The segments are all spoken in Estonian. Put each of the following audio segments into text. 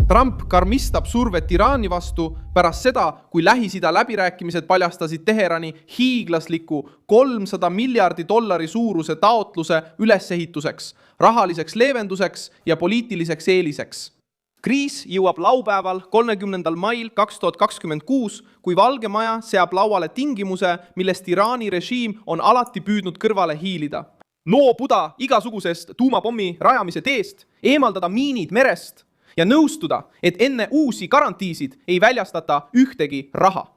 Trump karmistab survet Iraani vastu pärast seda, kui Lähis-Ida läbirääkimised paljastasid Teherani hiiglasliku $300 miljardi suuruse taotluse ülesehituseks, rahaliseks leevenduseks ja poliitiliseks eeliseks. Kriis jõuab laupäeval 30. mail 2026, kui Valge Maja seab lauale tingimuse, millest Iraani režiim on alati püüdnud kõrvale hiilida. Loobuda igasugusest tuumapommi rajamise teest, eemaldada miinid merest ja nõustuda, et enne uusi garantiisid ei väljastata ühtegi raha.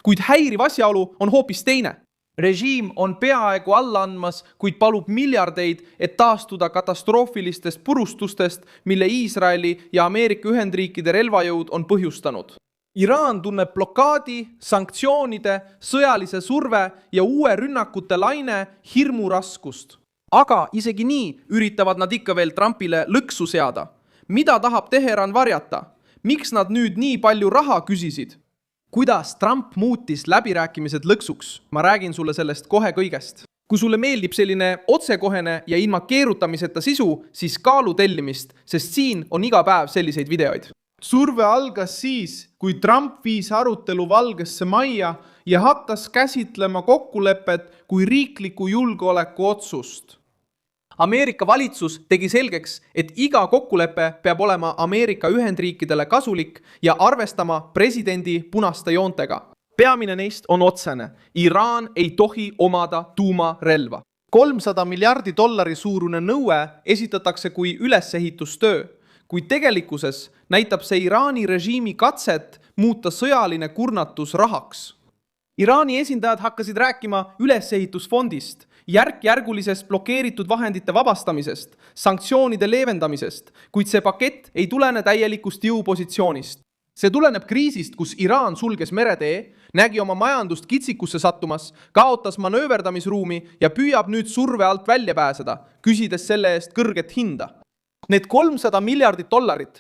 Kuid häiriv asjaolu on hoopis teine. Režiim on peaaegu alla andmas, kuid palub miljardeid, et taastuda katastroofilistest purustustest, mille Iisraeli ja Ameerika Ühendriikide relvajõud on põhjustanud. Iraan tunneb blokaadi, sanktsioonide, sõjalise surve ja uue rünnakute laine hirmu raskust. Aga isegi nii üritavad nad ikka veel Trumpile lõksu seada. Mida tahab Teheran varjata? Miks nad nüüd nii palju raha küsisid? Kuidas Trump muutis läbirääkimised lõksuks? Ma räägin sulle sellest kohe kõigest. Kui sulle meeldib selline otsekohene ja ilma keerutamiseta sisu, siis kaalu tellimist, sest siin on iga päev selliseid videoid. Surve algas siis, kui Trump viis arutelu Valgesse Majja ja hakkas käsitlema kokkulepet kui riikliku julgeoleku otsust. Ameerika valitsus tegi selgeks, et iga kokkulepe peab olema Ameerika Ühendriikidele kasulik ja arvestama presidendi punaste joontega. Peamine neist on otsene. Iraan ei tohi omada tuumarelva. $300 miljardi suurune nõue esitatakse kui ülesehitustöö, kuid tegelikkuses näitab see Iraani režiimi katset muuta sõjaline kurnatus rahaks. Iraani esindajad hakkasid rääkima ülesehitusfondist, järk-järgulisest blokeeritud vahendite vabastamisest, sanktsioonide leevendamisest, kuid see pakett ei tulene täielikust jõupositsioonist. See tuleneb kriisist, kus Iraan sulges meretee, nägi oma majandust kitsikusse sattumas, kaotas manööverdamisruumi ja püüab nüüd surve alt välja pääseda, küsides selle eest kõrget hinda. Need $300 miljardit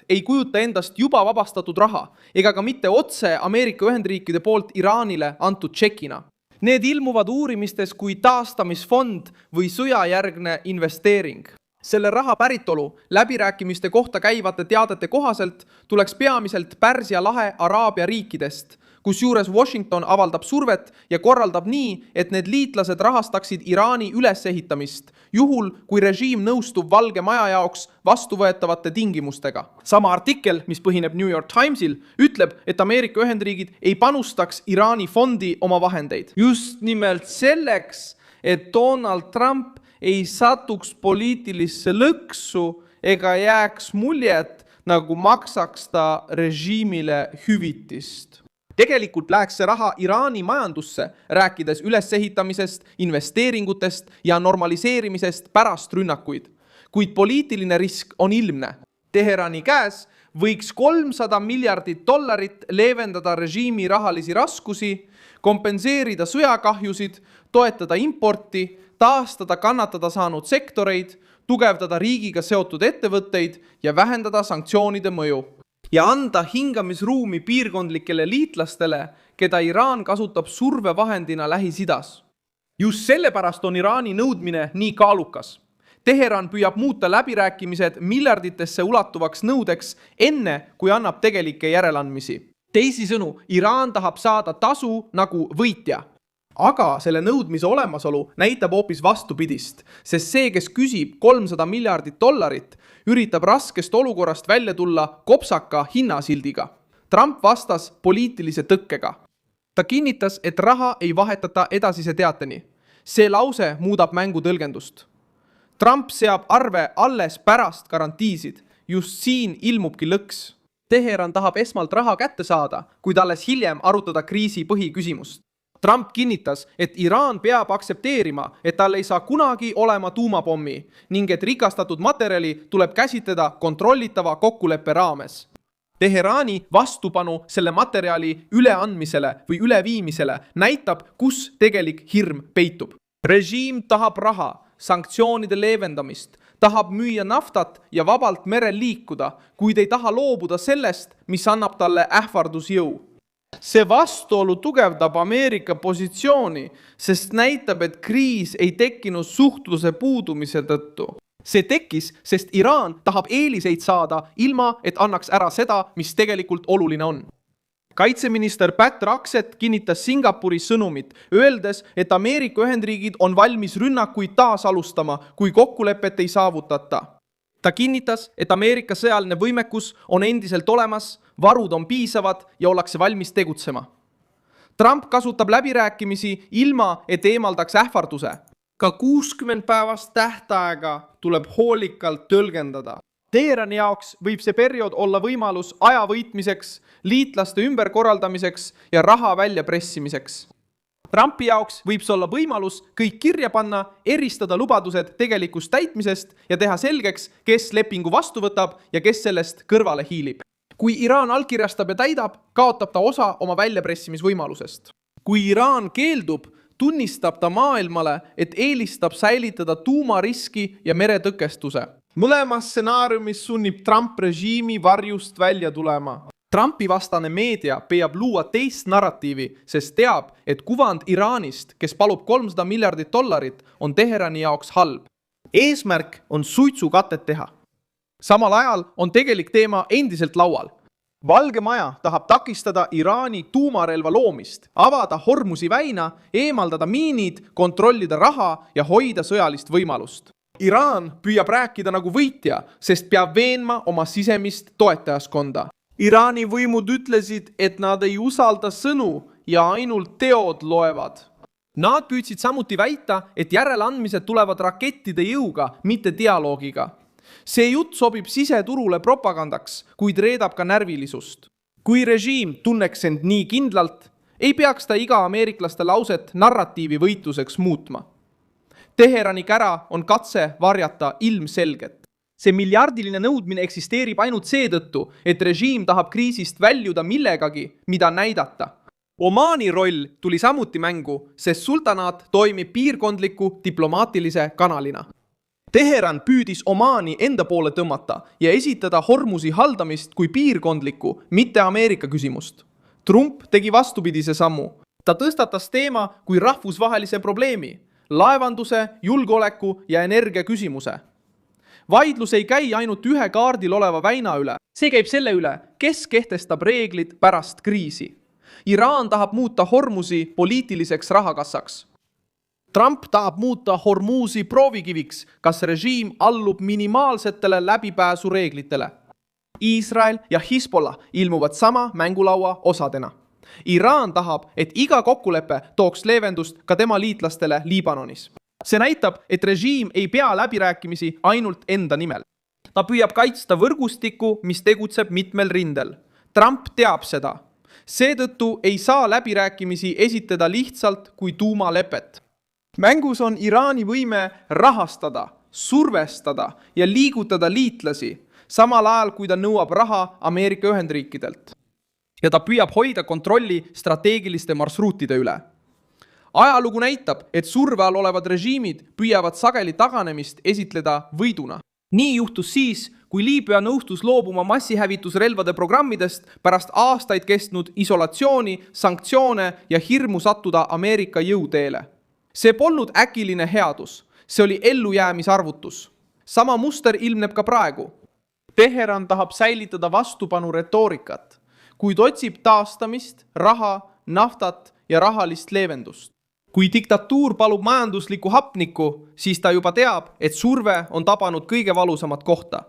ei kujuta endast juba vabastatud raha ega ka mitte otse Ameerika Ühendriikide poolt Iraanile antud tšekina. Need ilmuvad uurimistes kui taastamisfond või sõjajärgne investeering. Selle raha päritolu läbirääkimiste kohta käivate teadete kohaselt tuleks peamiselt Pärsia lahe Araabia riikidest, kusjuures Washington avaldab survet ja korraldab nii, et need liitlased rahastaksid Iraani ülesehitamist, juhul kui režiim nõustub Valge Maja jaoks vastuvõetavate tingimustega. Sama artikkel, mis põhineb New York Timesil, ütleb, et Ameerika Ühendriigid ei panustaks Iraani fondi oma vahendeid. Just nimelt selleks, et Donald Trump ei satuks poliitilisse lõksu ega jääks muljet, nagu maksaks ta režiimile hüvitist. Tegelikult läheks see raha Iraani majandusse, rääkides ülesehitamisest, investeeringutest ja normaliseerimisest pärast rünnakuid. Kuid poliitiline risk on ilmne. Teherani käes võiks $300 miljardit leevendada režiimi rahalisi raskusi, kompenseerida sõjakahjusid, toetada importi, taastada kannatada saanud sektoreid, tugevdada riigiga seotud ettevõtteid ja vähendada sanktsioonide mõju. Ja anda hingamisruumi piirkondlikele liitlastele, keda Iraan kasutab survevahendina Lähis-Idas. Just sellepärast on Iraani nõudmine nii kaalukas. Teheran püüab muuta läbirääkimised miljarditesse ulatuvaks nõudeks enne, kui annab tegelikke järeleandmisi. Teisisõnu, Iraan tahab saada tasu nagu võitja. Aga selle nõudmise olemasolu näitab hoopis vastupidist, sest see, kes küsib $300 miljardit, üritab raskest olukorrast välja tulla kopsaka hinnasildiga. Trump vastas poliitilise tõkkega. Ta kinnitas, et raha ei vahetata edasise teateni. See lause muudab mängu tõlgendust. Trump seab arve alles pärast garantiisid. Just siin ilmubki lõks. Teheran tahab esmalt raha kätte saada, kuid alles hiljem arutada kriisi põhiküsimust. Trump kinnitas, et Iraan peab aksepteerima, et tal ei saa kunagi olema tuumapommi ning et rikastatud materjali tuleb käsitleda kontrollitava kokkuleppe raames. Teherani vastupanu selle materjali üleandmisele või üleviimisele näitab, kus tegelik hirm peitub. Režiim tahab raha, sanktsioonide leevendamist, tahab müüa naftat ja vabalt merel liikuda, kuid ei taha loobuda sellest, mis annab talle ähvardusjõu. See vastuolu tugevdab Ameerika positsiooni, sest näitab, et kriis ei tekkinud suhtluse puudumise tõttu. See tekkis, sest Iraan tahab eeliseid saada ilma, et annaks ära seda, mis tegelikult oluline on. Kaitseminister Pat Rakset kinnitas Singapuris sõnumit, öeldes, et Ameerika Ühendriigid on valmis rünnakuid taas alustama, kui kokkulepet ei saavutata. Ta kinnitas, et Ameerika sõjaline võimekus on endiselt olemas, varud on piisavad ja ollakse valmis tegutsema. Trump kasutab läbirääkimisi ilma, et eemaldaks ähvarduse. Ka 60 päevast tähtaega tuleb hoolikalt tõlgendada. Teherani jaoks võib see periood olla võimalus aja võitmiseks, liitlaste ümberkorraldamiseks ja raha väljapressimiseks. Trumpi jaoks võib see olla võimalus kõik kirja panna, eristada lubadused tegelikust täitmisest ja teha selgeks, kes lepingu vastu võtab ja kes sellest kõrvale hiilib. Kui Iraan allkirjastab ja täidab, kaotab ta osa oma väljapressimisvõimalusest. Kui Iraan keeldub, tunnistab ta maailmale, et eelistab säilitada tuumariski ja meretõkestuse. Mõlemas stsenaariumis sunnib Trump režiimi varjust välja tulema. Trumpi vastane meedia püüab luua teist narratiivi, sest teab, et kuvand Iraanist, kes palub $300 miljardit, on Teherani jaoks halb. Eesmärk on suitsukatet teha. Samal ajal on tegelik teema endiselt laual. Valge Maja tahab takistada Iraani tuumarelva loomist, avada Hormuzi väina, eemaldada miinid, kontrollida raha ja hoida sõjalist võimalust. Iraan püüab rääkida nagu võitja, sest peab veenma oma sisemist toetajaskonda. Iraani võimud ütlesid, et nad ei usalda sõnu ja ainult teod loevad. Nad püüdsid samuti väita, et järeleandmised tulevad rakettide jõuga, mitte dialoogiga. See jutt sobib siseturule propagandaks, kuid reedab ka närvilisust. Kui režiim tunneks end nii kindlalt, ei peaks ta iga ameeriklaste lauset narratiivi võitluseks muutma. Teherani kära on katse varjata ilmselget. See miljardiline nõudmine eksisteerib ainult seetõttu, et režiim tahab kriisist väljuda millegagi, mida näidata. Omaani roll tuli samuti mängu, sest sultanaat toimib piirkondliku diplomaatilise kanalina. Teheran püüdis Omaani enda poole tõmmata ja esitada Hormuzi haldamist kui piirkondliku, mitte Ameerika küsimust. Trump tegi vastupidise sammu. Ta tõstatas teema kui rahvusvahelise probleemi, laevanduse, julgeoleku ja energia küsimuse. Vaidlus ei käi ainult ühe kaardil oleva väina üle. See käib selle üle, kes kehtestab reeglid pärast kriisi. Iraan tahab muuta Hormuzi poliitiliseks rahakassaks. Trump tahab muuta Hormuzi proovikiviks, kas režiim allub minimaalsetele läbipääsureeglitele. Iisrael ja Hezbollah ilmuvad sama mängulaua osadena. Iraan tahab, et iga kokkulepe tooks leevendust ka tema liitlastele Liibanonis. See näitab, et režiim ei pea läbirääkimisi ainult enda nimel. Ta püüab kaitsta võrgustikku, mis tegutseb mitmel rindel. Trump teab seda. Seetõttu ei saa läbirääkimisi esitada lihtsalt kui tuumalepet. Mängus on Iraani võime rahastada, survestada ja liigutada liitlasi, samal ajal kui ta nõuab raha Ameerika Ühendriikidelt. Ja ta püüab hoida kontrolli strateegiliste marsruutide üle. Ajalugu näitab, et surve all olevad režiimid püüavad sageli taganemist esitleda võiduna. Nii juhtus siis, kui Liibüa nõustus loobuma massihävitusrelvade programmidest pärast aastaid kestnud isolatsiooni, sanktsioone ja hirmu sattuda Ameerika jõuteele. See polnud äkiline headus, see oli ellujäämisarvutus. Sama muster ilmneb ka praegu. Teheran tahab säilitada vastupanu retoorikat, kuid otsib taastamist, raha, naftat ja rahalist leevendust. Kui diktatuur palub majanduslikku hapnikku, siis ta juba teab, et surve on tabanud kõige valusamat kohta.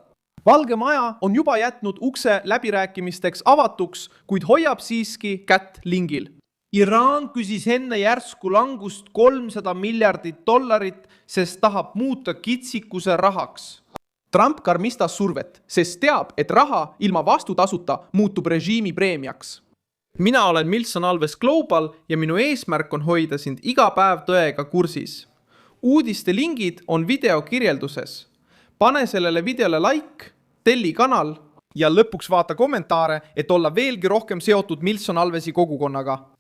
Valge Maja on juba jätnud ukse läbirääkimisteks avatuks, kuid hoiab siiski kätt lingil. Iraan küsis enne järsku langust $300 miljardit, sest tahab muuta kitsikuse rahaks. Trump karmistas survet, sest teab, et raha ilma vastutasuta muutub režiimi preemiaks. Mina olen Milson Alves Global ja minu eesmärk on hoida sind iga päev tõega kursis. Uudiste lingid on video kirjelduses. Pane sellele videole like, telli kanal ja lõpuks vaata kommentaare, et olla veelgi rohkem seotud Milson Alvesi kogukonnaga.